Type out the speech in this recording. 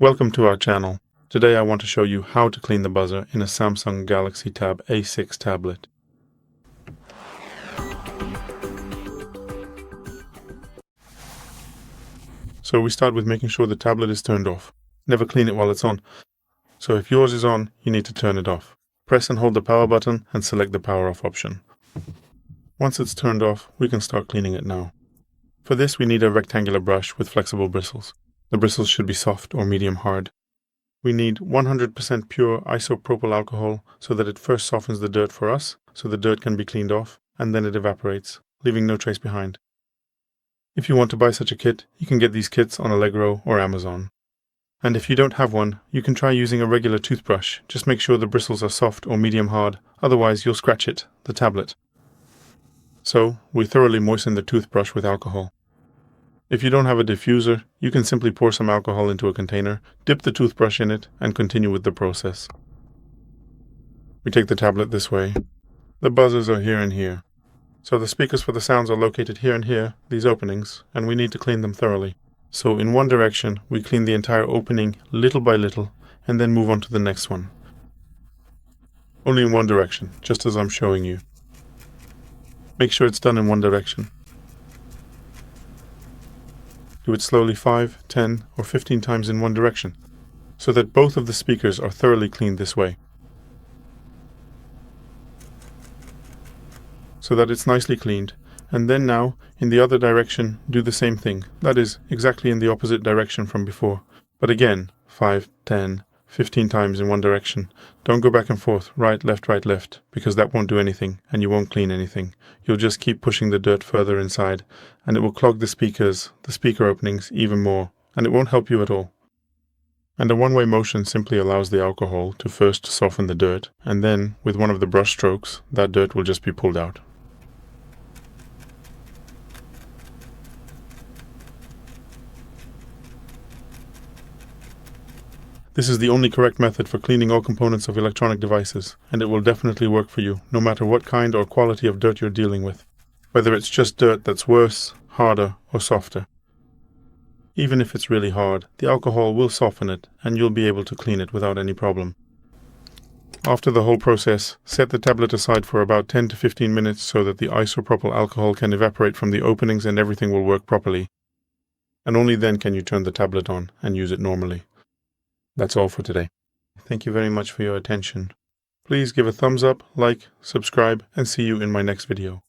Welcome to our channel. Today I want to show you how to clean the buzzer in a Samsung Galaxy Tab A6 tablet. So we start with making sure the tablet is turned off. Never clean it while it's on. So if yours is on, you need to turn it off. Press and hold the power button and select the power off option. Once it's turned off, we can start cleaning it now. For this we need a rectangular brush with flexible bristles. The bristles should be soft or medium hard. We need 100% pure isopropyl alcohol so that it first softens the dirt for us, so the dirt can be cleaned off, and then it evaporates, leaving no trace behind. If you want to buy such a kit, you can get these kits on Allegro or Amazon. And if you don't have one, you can try using a regular toothbrush. Just make sure the bristles are soft or medium hard, otherwise you'll scratch it, the tablet. So, we thoroughly moisten the toothbrush with alcohol. If you don't have a diffuser, you can simply pour some alcohol into a container, dip the toothbrush in it, and continue with the process. We take the tablet this way. The buzzers are here and here. So the speakers for the sounds are located here and here, these openings, and we need to clean them thoroughly. So in one direction, we clean the entire opening little by little, and then move on to the next one. Only in one direction, just as I'm showing you. Make sure it's done in one direction. Do it slowly 5, 10, or 15 times in one direction, so that both of the speakers are thoroughly cleaned this way. So that it's nicely cleaned, and then now, in the other direction, do the same thing. That is, exactly in the opposite direction from before. But again, 5, 10, 15 times in one direction. Don't go back and forth, right, left, because that won't do anything, and you won't clean anything. You'll just keep pushing the dirt further inside, and it will clog the speaker openings even more, and it won't help you at all. And a one-way motion simply allows the alcohol to first soften the dirt, and then, with one of the brush strokes, that dirt will just be pulled out. This is the only correct method for cleaning all components of electronic devices, and it will definitely work for you, no matter what kind or quality of dirt you're dealing with, whether it's just dirt that's worse, harder, or softer. Even if it's really hard, the alcohol will soften it, and you'll be able to clean it without any problem. After the whole process, set the tablet aside for about 10 to 15 minutes so that the isopropyl alcohol can evaporate from the openings and everything will work properly. And only then can you turn the tablet on and use it normally. That's all for today. Thank you very much for your attention. Please give a thumbs up, like, subscribe, and see you in my next video.